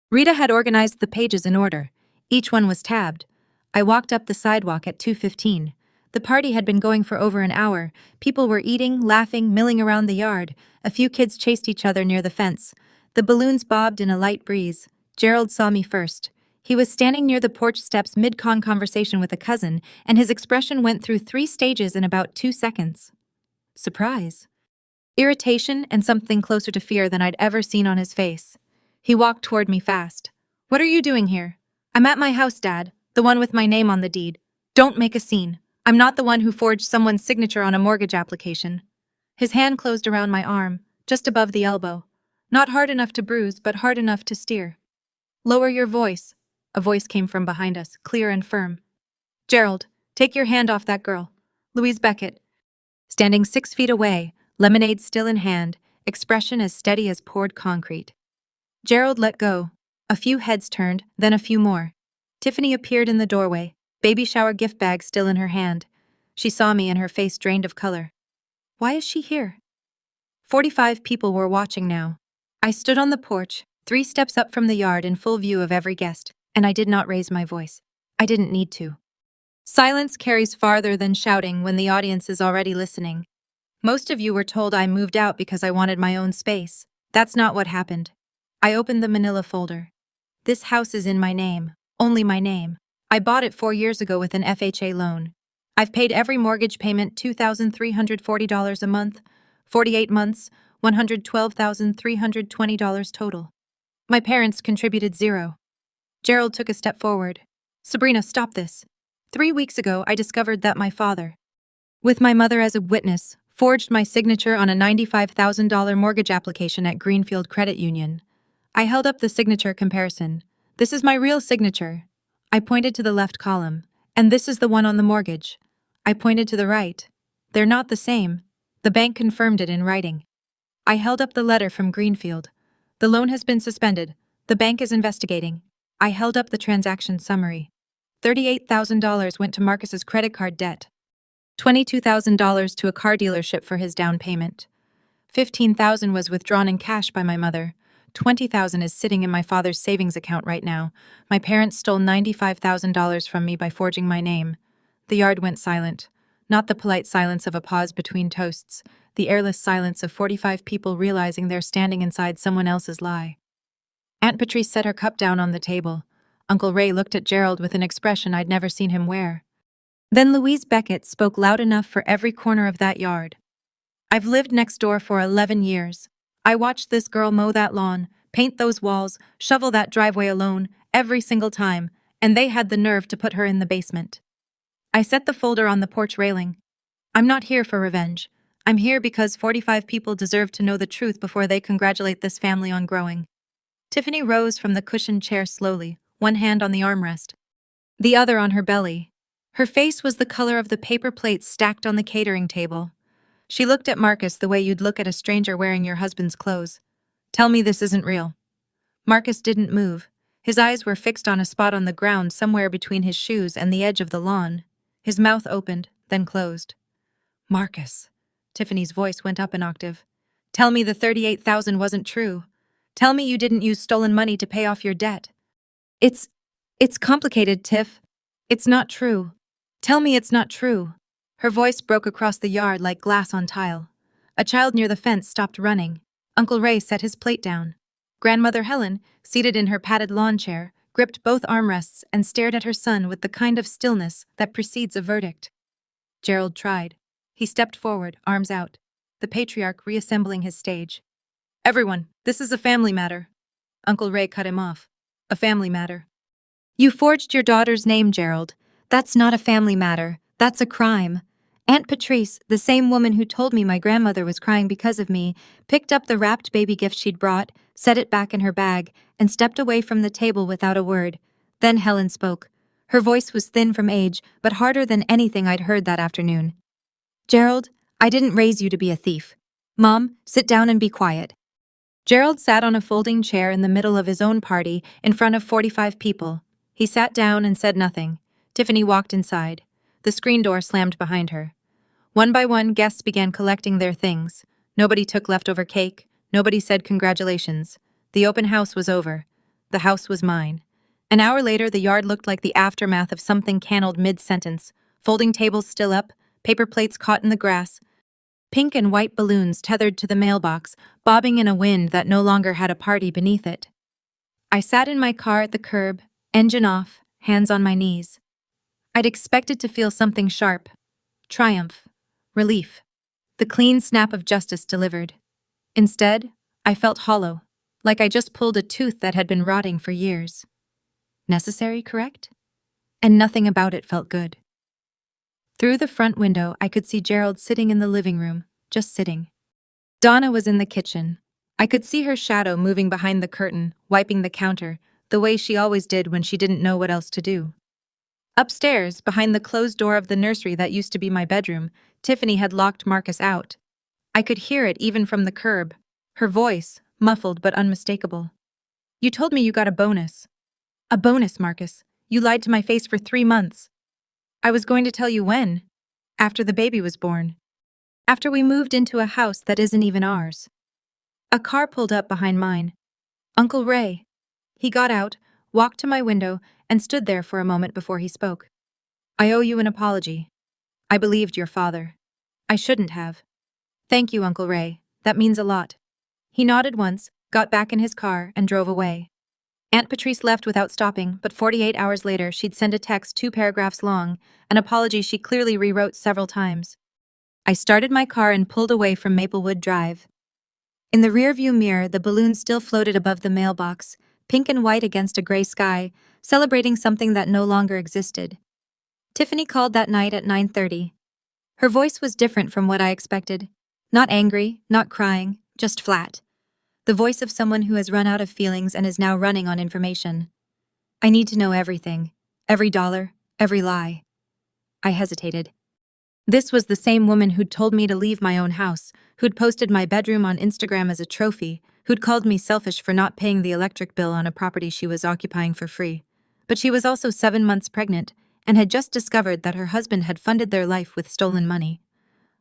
Rita had organized the pages in order. Each one was tabbed. I walked up the sidewalk at 2:15. The party had been going for over an hour. People were eating, laughing, milling around the yard. A few kids chased each other near the fence. The balloons bobbed in a light breeze. Gerald saw me first. He was standing near the porch steps mid-con conversation with a cousin, and his expression went through 3 stages in about 2 seconds. Surprise. Irritation and something closer to fear than I'd ever seen on his face. He walked toward me fast. "What are you doing here?" "I'm at my house, Dad, the one with my name on the deed. Don't make a scene. I'm not the one who forged someone's signature on a mortgage application." His hand closed around my arm, just above the elbow. Not hard enough to bruise, but hard enough to steer. "Lower your voice." A voice came from behind us, clear and firm. "Gerald, take your hand off that girl. Louise Beckett." Standing 6 feet away, lemonade still in hand, expression as steady as poured concrete. Gerald let go. A few heads turned, then a few more. Tiffany appeared in the doorway, baby shower gift bag still in her hand. She saw me and her face drained of color. Why is she here? 45 people were watching now. I stood on the porch, 3 steps up from the yard in full view of every guest, and I did not raise my voice. I didn't need to. Silence carries farther than shouting when the audience is already listening. Most of you were told I moved out because I wanted my own space. That's not what happened. I opened the manila folder. This house is in my name, only my name. I bought it 4 years ago with an FHA loan. I've paid every mortgage payment $2,340 a month, 48 months, $112,320 total. My parents contributed $0. Gerald took a step forward. "Sabrina, stop this. 3 weeks ago, I discovered that my father, with my mother as a witness, forged my signature on a $95,000 mortgage application at Greenfield Credit Union. I held up the signature comparison. This is my real signature." I pointed to the left column. "And this is the one on the mortgage." I pointed to the right. "They're not the same." The bank confirmed it in writing. I held up the letter from Greenfield. "The loan has been suspended. The bank is investigating." I held up the transaction summary. $38,000 went to Marcus's credit card debt. $22,000 to a car dealership for his down payment. $15,000 was withdrawn in cash by my mother. $20,000 is sitting in my father's savings account right now. My parents stole $95,000 from me by forging my name. The yard went silent. not the polite silence of a pause between toasts, the airless silence of 45 people realizing they're standing inside someone else's lie. Aunt Patrice set her cup down on the table. Uncle Ray looked at Gerald with an expression I'd never seen him wear. Then Louise Beckett spoke loud enough for every corner of that yard. I've lived next door for 11 years. I watched this girl mow that lawn, paint those walls, shovel that driveway alone, every single time, and they had the nerve to put her in the basement. I set the folder on the porch railing. I'm not here for revenge. I'm here because 45 people deserve to know the truth before they congratulate this family on growing. Tiffany rose from the cushioned chair slowly, one hand on the armrest, the other on her belly. Her face was the color of the paper plates stacked on the catering table. She looked at Marcus the way you'd look at a stranger wearing your husband's clothes. Tell me this isn't real. Marcus didn't move. His eyes were fixed on a spot on the ground somewhere between his shoes and the edge of the lawn. His mouth opened, then closed. Marcus. Tiffany's voice went up an octave. Tell me the 38,000 wasn't true. Tell me you didn't use stolen money to pay off your debt. It's complicated, Tiff. It's not true. Tell me it's not true. Her voice broke across the yard like glass on tile. A child near the fence stopped running. Uncle Ray set his plate down. Grandmother Helen, seated in her padded lawn chair, gripped both armrests and stared at her son with the kind of stillness that precedes a verdict. Gerald tried. He stepped forward, arms out, the patriarch reassembling his stage. Everyone, this is a family matter. Uncle Ray cut him off. A family matter. You forged your daughter's name, Gerald. That's not a family matter. That's a crime. Aunt Patrice, the same woman who told me my grandmother was crying because of me, picked up the wrapped baby gift she'd brought, set it back in her bag, and stepped away from the table without a word. Then Helen spoke. Her voice was thin from age, but harder than anything I'd heard that afternoon. Gerald, I didn't raise you to be a thief. Mom, sit down and be quiet. Gerald sat on a folding chair in the middle of his own party, in front of 45 people. He sat down and said nothing. Tiffany walked inside. The screen door slammed behind her. One by one, guests began collecting their things. Nobody took leftover cake. Nobody said congratulations. The open house was over. The house was mine. An hour later, the yard looked like the aftermath of something canned mid-sentence. Folding tables still up, paper plates caught in the grass, pink and white balloons tethered to the mailbox, bobbing in a wind that no longer had a party beneath it. I sat in my car at the curb, engine off, hands on my knees. I'd expected to feel something sharp. Triumph. Relief. The clean snap of justice delivered. Instead, I felt hollow, like I just pulled a tooth that had been rotting for years. Necessary, correct? And nothing about it felt good. Through the front window, I could see Gerald sitting in the living room, just sitting. Donna was in the kitchen. I could see her shadow moving behind the curtain, wiping the counter, the way she always did when she didn't know what else to do. Upstairs, behind the closed door of the nursery that used to be my bedroom, Tiffany had locked Marcus out. I could hear it even from the curb, her voice, muffled but unmistakable. You told me you got a bonus. A bonus, Marcus. You lied to my face for 3 months. I was going to tell you when. After the baby was born. After we moved into a house that isn't even ours. A car pulled up behind mine. Uncle Ray. He got out, walked to my window, and stood there for a moment before he spoke. I owe you an apology. I believed your father. I shouldn't have. Thank you, Uncle Ray. That means a lot. He nodded once, got back in his car, and drove away. Aunt Patrice left without stopping, but 48 hours later she'd send a text 2 paragraphs long, an apology she clearly rewrote several times. I started my car and pulled away from Maplewood Drive. In the rearview mirror, the balloon still floated above the mailbox, pink and white against a gray sky, celebrating something that no longer existed. Tiffany called that night at 9:30. Her voice was different from what I expected. Not angry, not crying, just flat. The voice of someone who has run out of feelings and is now running on information. I need to know everything. Every dollar, every lie. I hesitated. This was the same woman who'd told me to leave my own house, who'd posted my bedroom on Instagram as a trophy, who'd called me selfish for not paying the electric bill on a property she was occupying for free. But she was also 7 months pregnant and had just discovered that her husband had funded their life with stolen money.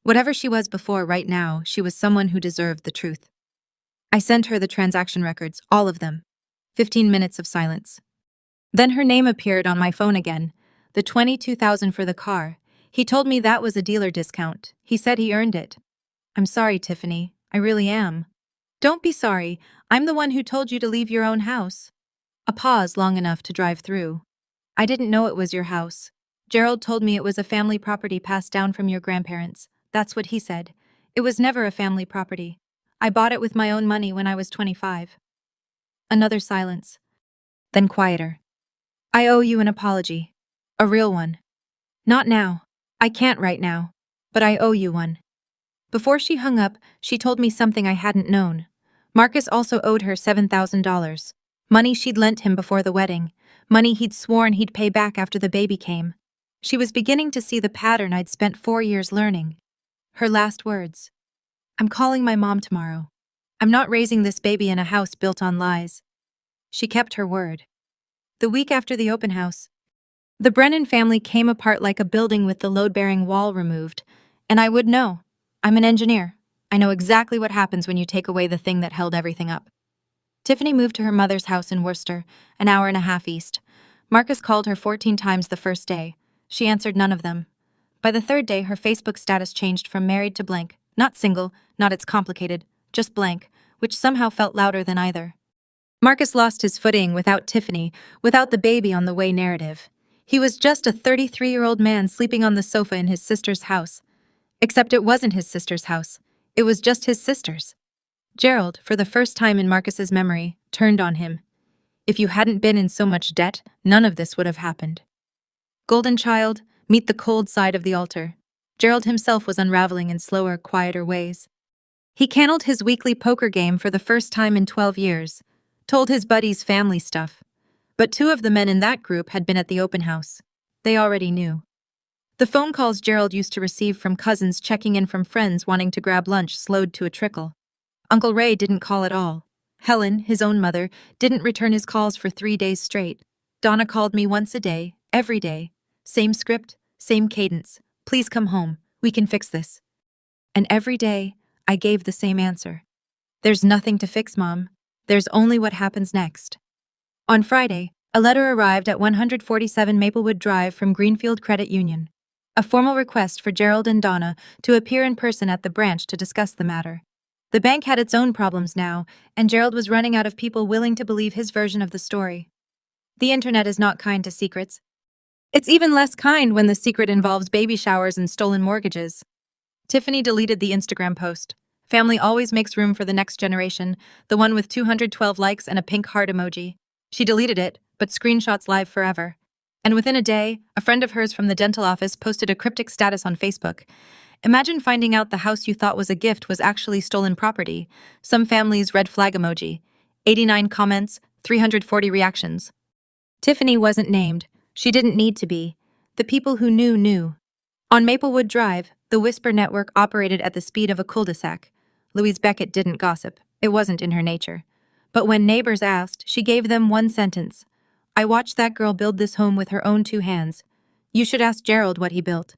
Whatever she was before, right now, she was someone who deserved the truth. I sent her the transaction records, all of them. 15 minutes of silence. Then her name appeared on my phone again, the $22,000 for the car. He told me that was a dealer discount. He said he earned it. I'm sorry, Tiffany. I really am. Don't be sorry. I'm the one who told you to leave your own house. A pause long enough to drive through. I didn't know it was your house. Gerald told me it was a family property passed down from your grandparents. That's what he said. It was never a family property. I bought it with my own money when I was 25. Another silence. Then quieter. I owe you an apology. A real one. Not now. I can't right now. But I owe you one. Before she hung up, she told me something I hadn't known. Marcus also owed her $7,000. Money she'd lent him before the wedding. Money he'd sworn he'd pay back after the baby came. She was beginning to see the pattern I'd spent 4 years learning. Her last words. I'm calling my mom tomorrow. I'm not raising this baby in a house built on lies. She kept her word. The week after the open house, the Brennan family came apart like a building with the load-bearing wall removed, and I would know. I'm an engineer. I know exactly what happens when you take away the thing that held everything up. Tiffany moved to her mother's house in Worcester, an hour and a half east. Marcus called her 14 times the first day. She answered none of them. By the third day, her Facebook status changed from married to blank. Not single, not it's complicated, just blank, which somehow felt louder than either. Marcus lost his footing without Tiffany, without the baby on the way narrative. He was just a 33-year-old man sleeping on the sofa in his sister's house. Except it wasn't his sister's house. It was just his sister's. Gerald, for the first time in Marcus's memory, turned on him. If you hadn't been in so much debt, none of this would have happened. Golden child, meet the cold side of the altar. Gerald himself was unraveling in slower, quieter ways. He canned his weekly poker game for the first time in 12 years, told his buddies family stuff. But 2 of the men in that group had been at the open house. They already knew. The phone calls Gerald used to receive from cousins checking in from friends wanting to grab lunch slowed to a trickle. Uncle Ray didn't call at all. Helen, his own mother, didn't return his calls for 3 days straight. Donna called me once a day, every day. Same script, same cadence. Please come home. We can fix this. And every day, I gave the same answer. There's nothing to fix, Mom. There's only what happens next. On Friday, a letter arrived at 147 Maplewood Drive from Greenfield Credit Union. A formal request for Gerald and Donna to appear in person at the branch to discuss the matter. The bank had its own problems now, and Gerald was running out of people willing to believe his version of the story. The internet is not kind to secrets. It's even less kind when the secret involves baby showers and stolen mortgages. Tiffany deleted the Instagram post. Family always makes room for the next generation, the one with 212 likes and a pink heart emoji. She deleted it, but screenshots live forever. And within a day, a friend of hers from the dental office posted a cryptic status on Facebook. Imagine finding out the house you thought was a gift was actually stolen property. Some family's red flag emoji. 89 comments, 340 reactions. Tiffany wasn't named. She didn't need to be. The people who knew knew. On Maplewood Drive, the Whisper network operated at the speed of a cul-de-sac. Louise Beckett didn't gossip. It wasn't in her nature. But when neighbors asked, she gave them one sentence. I watched that girl build this home with her own 2 hands. You should ask Gerald what he built.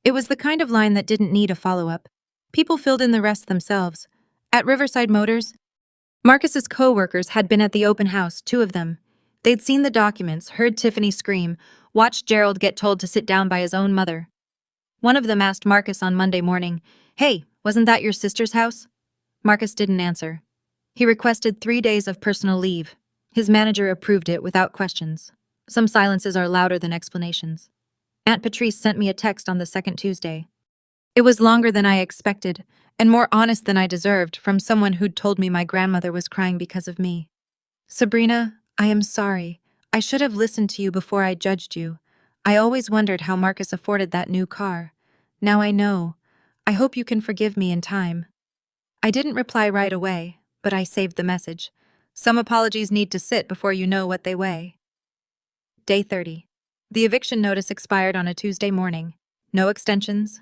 It was the kind of line that didn't need a follow-up. People filled in the rest themselves. At Riverside Motors, Marcus's co-workers had been at the open house, 2 of them. They'd seen the documents, heard Tiffany scream, watched Gerald get told to sit down by his own mother. One of them asked Marcus on Monday morning, Hey, wasn't that your sister's house? Marcus didn't answer. He requested 3 days of personal leave. His manager approved it without questions. Some silences are louder than explanations. Aunt Patrice sent me a text on the second Tuesday. It was longer than I expected, and more honest than I deserved from someone who'd told me my grandmother was crying because of me. Sabrina, I am sorry. I should have listened to you before I judged you. I always wondered how Marcus afforded that new car. Now I know. I hope you can forgive me in time. I didn't reply right away, but I saved the message. Some apologies need to sit before you know what they weigh. Day 30. The eviction notice expired on a Tuesday morning. No extensions.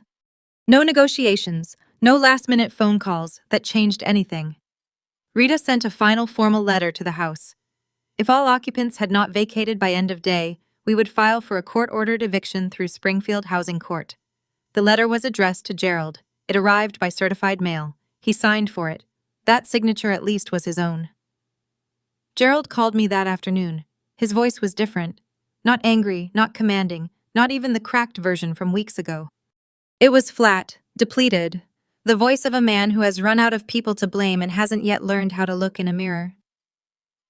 No negotiations. No last-minute phone calls that changed anything. Rita sent a final formal letter to the house. If all occupants had not vacated by end of day, we would file for a court-ordered eviction through Springfield Housing Court. The letter was addressed to Gerald. It arrived by certified mail. He signed for it. That signature at least was his own. Gerald called me that afternoon. His voice was different. Not angry, not commanding, not even the cracked version from weeks ago. It was flat, depleted, the voice of a man who has run out of people to blame and hasn't yet learned how to look in a mirror.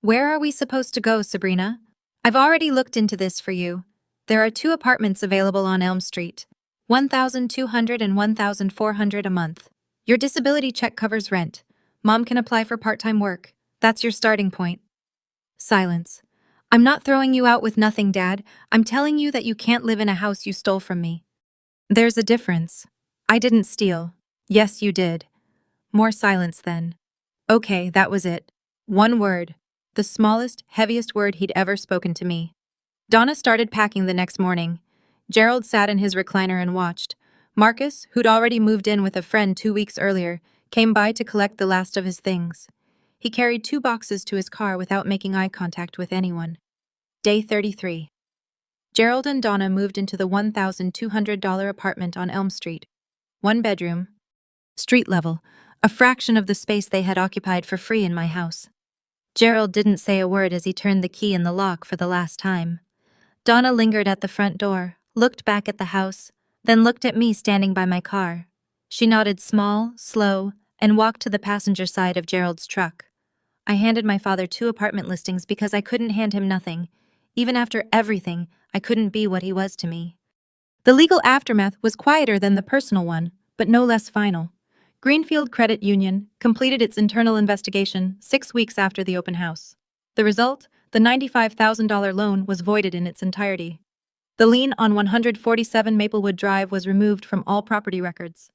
Where are we supposed to go, Sabrina? I've already looked into this for you. There are 2 apartments available on Elm Street, 1,200 and 1,400 a month. Your disability check covers rent. Mom can apply for part-time work. That's your starting point. Silence. I'm not throwing you out with nothing, Dad. I'm telling you that you can't live in a house you stole from me. There's a difference. I didn't steal. Yes, you did. More silence then. Okay, that was it. One word. The smallest, heaviest word he'd ever spoken to me. Donna started packing the next morning. Gerald sat in his recliner and watched. Marcus, who'd already moved in with a friend 2 weeks earlier, came by to collect the last of his things. He carried 2 boxes to his car without making eye contact with anyone. Day 33. Gerald and Donna moved into the $1,200 apartment on Elm Street. 1 bedroom. Street level, a fraction of the space they had occupied for free in my house. Gerald didn't say a word as he turned the key in the lock for the last time. Donna lingered at the front door, looked back at the house, then looked at me standing by my car. She nodded small, slow, and walked to the passenger side of Gerald's truck. I handed my father 2 apartment listings because I couldn't hand him nothing. Even after everything, I couldn't be what he was to me. The legal aftermath was quieter than the personal one, but no less final. Greenfield Credit Union completed its internal investigation 6 weeks after the open house. The result? The $95,000 loan was voided in its entirety. The lien on 147 Maplewood Drive was removed from all property records.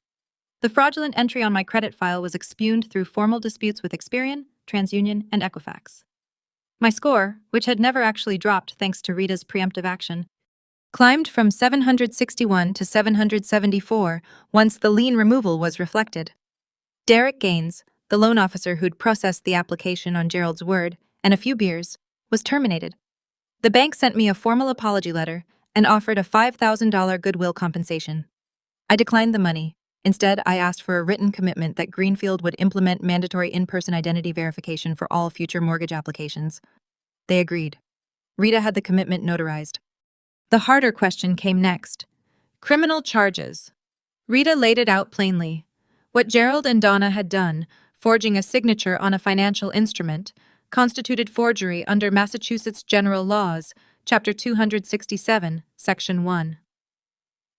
The fraudulent entry on my credit file was expugned through formal disputes with Experian, TransUnion, and Equifax. My score, which had never actually dropped thanks to Rita's preemptive action, climbed from 761 to 774 once the lien removal was reflected. Derek Gaines, the loan officer who'd processed the application on Gerald's word and a few beers, was terminated. The bank sent me a formal apology letter and offered a $5,000 goodwill compensation. I declined the money. Instead, I asked for a written commitment that Greenfield would implement mandatory in-person identity verification for all future mortgage applications. They agreed. Rita had the commitment notarized. The harder question came next. Criminal charges. Rita laid it out plainly. What Gerald and Donna had done, forging a signature on a financial instrument, constituted forgery under Massachusetts General Laws, Chapter 267, Section 1.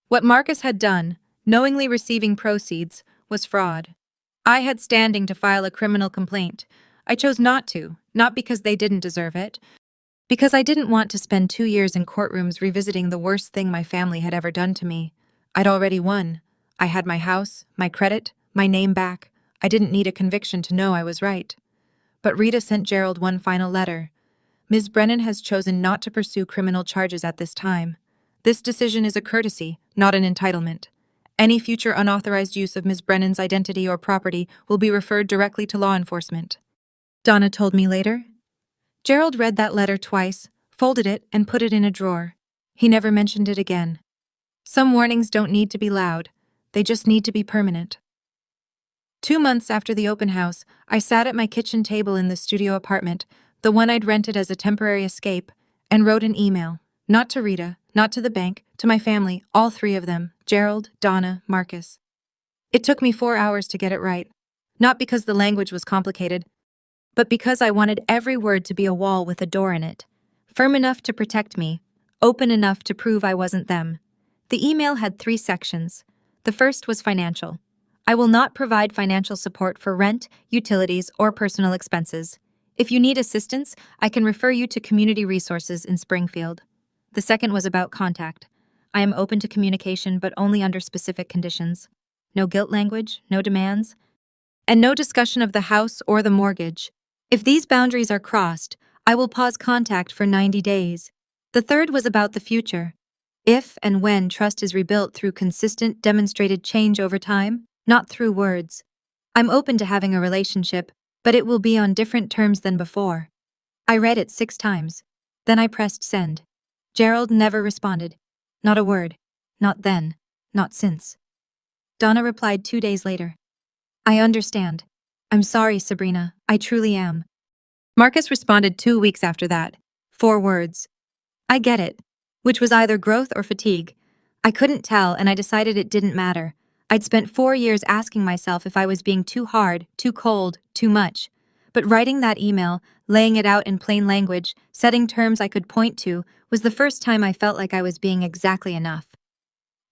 What Marcus had done, knowingly receiving proceeds, was fraud. I had standing to file a criminal complaint. I chose not to, not because they didn't deserve it, because I didn't want to spend 2 years in courtrooms revisiting the worst thing my family had ever done to me. I'd already won. I had my house, my credit, my name back. I didn't need a conviction to know I was right. But Rita sent Gerald one final letter. Ms. Brennan has chosen not to pursue criminal charges at this time. This decision is a courtesy, not an entitlement. Any future unauthorized use of Ms. Brennan's identity or property will be referred directly to law enforcement. Donna told me later. Gerald read that letter twice, folded it, and put it in a drawer. He never mentioned it again. Some warnings don't need to be loud. They just need to be permanent. 2 months after the open house, I sat at my kitchen table in the studio apartment, the one I'd rented as a temporary escape, and wrote an email. Not to Rita, not to the bank, to my family, all 3 of them, Gerald, Donna, Marcus. It took me 4 hours to get it right. Not because the language was complicated, but because I wanted every word to be a wall with a door in it, firm enough to protect me, open enough to prove I wasn't them. The email had 3 sections. The first was financial. I will not provide financial support for rent, utilities, or personal expenses. If you need assistance, I can refer you to community resources in Springfield. The second was about contact. I am open to communication, but only under specific conditions. No guilt language, no demands, and no discussion of the house or the mortgage. If these boundaries are crossed, I will pause contact for 90 days. The third was about the future. If and when trust is rebuilt through consistent, demonstrated change over time, not through words. I'm open to having a relationship, but it will be on different terms than before. I read it 6 times. Then I pressed send. Gerald never responded. Not a word. Not then. Not since. Donna replied 2 days later. I understand. I'm sorry, Sabrina. I truly am. Marcus responded 2 weeks after that. 4 words. I get it. Which was either growth or fatigue. I couldn't tell, and I decided it didn't matter. I'd spent 4 years asking myself if I was being too hard, too cold, too much. But writing that email, laying it out in plain language, setting terms I could point to, was the first time I felt like I was being exactly enough.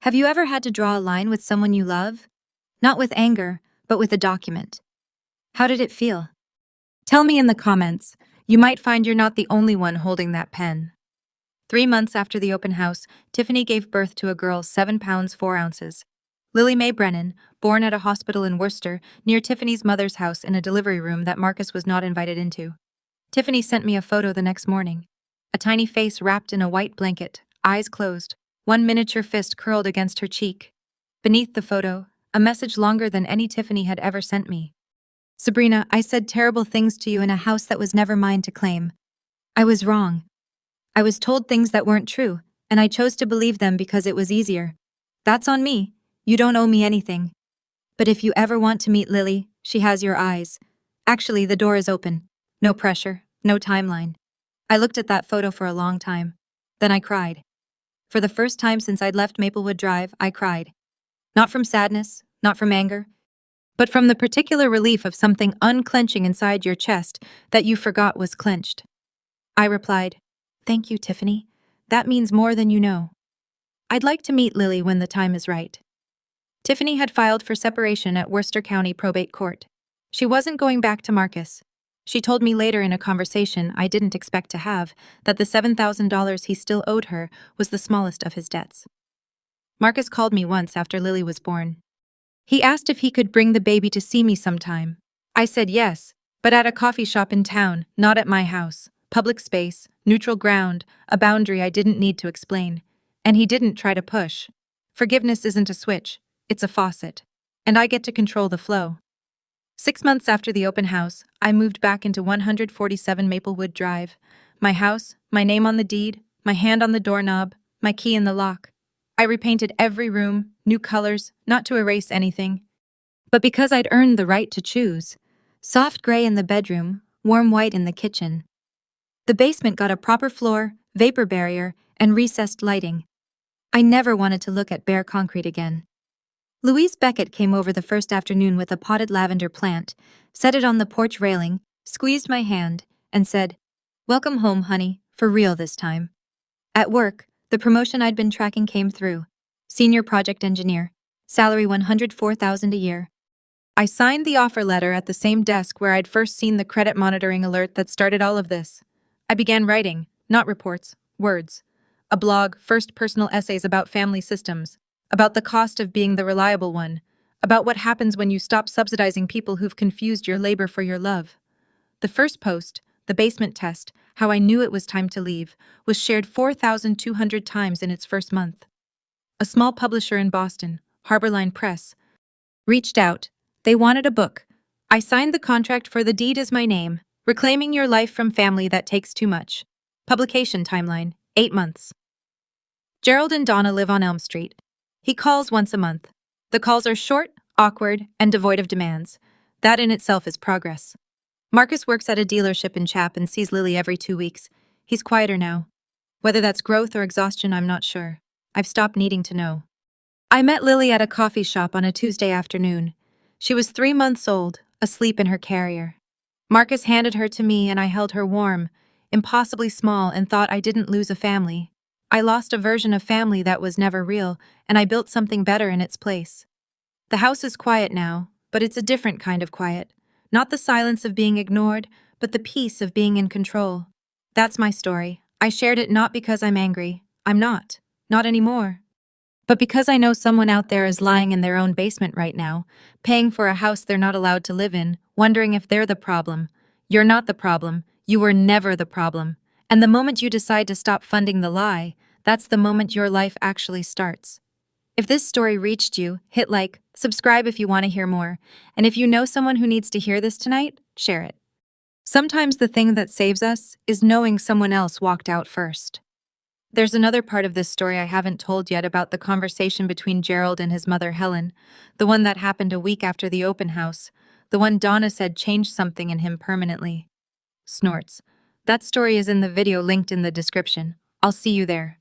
Have you ever had to draw a line with someone you love? Not with anger, but with a document. How did it feel? Tell me in the comments. You might find you're not the only one holding that pen. 3 months after the open house, Tiffany gave birth to a girl 7 pounds 4 ounces. Lily Mae Brennan, born at a hospital in Worcester, near Tiffany's mother's house in a delivery room that Marcus was not invited into. Tiffany sent me a photo the next morning. A tiny face wrapped in a white blanket, eyes closed, one miniature fist curled against her cheek. Beneath the photo, a message longer than any Tiffany had ever sent me. Sabrina, I said terrible things to you in a house that was never mine to claim. I was wrong. I was told things that weren't true, and I chose to believe them because it was easier. That's on me. You don't owe me anything. But if you ever want to meet Lily, she has your eyes. Actually, the door is open. No pressure, no timeline. I looked at that photo for a long time. Then I cried. For the first time since I'd left Maplewood Drive, I cried. Not from sadness, not from anger, but from the particular relief of something unclenching inside your chest that you forgot was clenched. I replied, "Thank you, Tiffany. That means more than you know. I'd like to meet Lily when the time is right." Tiffany had filed for separation at Worcester County Probate Court. She wasn't going back to Marcus. She told me later in a conversation I didn't expect to have that the $7,000 he still owed her was the smallest of his debts. Marcus called me once after Lily was born. He asked if he could bring the baby to see me sometime. I said yes, but at a coffee shop in town, not at my house. Public space, neutral ground, a boundary I didn't need to explain. And he didn't try to push. Forgiveness isn't a switch, it's a faucet. And I get to control the flow. 6 months after the open house, I moved back into 147 Maplewood Drive. My house, my name on the deed, my hand on the doorknob, my key in the lock. I repainted every room, new colors, not to erase anything, but because I'd earned the right to choose. Soft gray in the bedroom, warm white in the kitchen. The basement got a proper floor, vapor barrier, and recessed lighting. I never wanted to look at bare concrete again. Louise Beckett came over the first afternoon with a potted lavender plant, set it on the porch railing, squeezed my hand, and said, "Welcome home, honey, for real this time." At work, the promotion I'd been tracking came through. Senior project engineer, salary $104,000 a year. I signed the offer letter at the same desk where I'd first seen the credit monitoring alert that started all of this. I began writing, not reports, words. A blog, first personal essays about family systems, about the cost of being the reliable one, about what happens when you stop subsidizing people who've confused your labor for your love. The first post, the basement test, how I knew it was time to leave, was shared 4,200 times in its first month. A small publisher in Boston, Harborline Press, reached out. They wanted a book. I signed the contract for The Deed Is My Name, Reclaiming Your Life from Family That Takes Too Much. Publication timeline, 8 months. Gerald and Donna live on Elm Street. He calls once a month. The calls are short, awkward, and devoid of demands. That in itself is progress. Marcus works at a dealership in Chap and sees Lily every 2 weeks. He's quieter now. Whether that's growth or exhaustion, I'm not sure. I've stopped needing to know. I met Lily at a coffee shop on a Tuesday afternoon. She was 3 months old, asleep in her carrier. Marcus handed her to me and I held her warm, impossibly small, and thought I didn't lose a family. I lost a version of family that was never real, and I built something better in its place. The house is quiet now, but it's a different kind of quiet. Not the silence of being ignored, but the peace of being in control. That's my story. I shared it not because I'm angry. I'm not. Not anymore. But because I know someone out there is lying in their own basement right now, paying for a house they're not allowed to live in, wondering if they're the problem. You're not the problem. You were never the problem. And the moment you decide to stop funding the lie, that's the moment your life actually starts. If this story reached you, hit like, subscribe if you want to hear more, and if you know someone who needs to hear this tonight, share it. Sometimes the thing that saves us is knowing someone else walked out first. There's another part of this story I haven't told yet about the conversation between Gerald and his mother Helen, the one that happened a week after the open house, the one Donna said changed something in him permanently. Snorts. That story is in the video linked in the description. I'll see you there.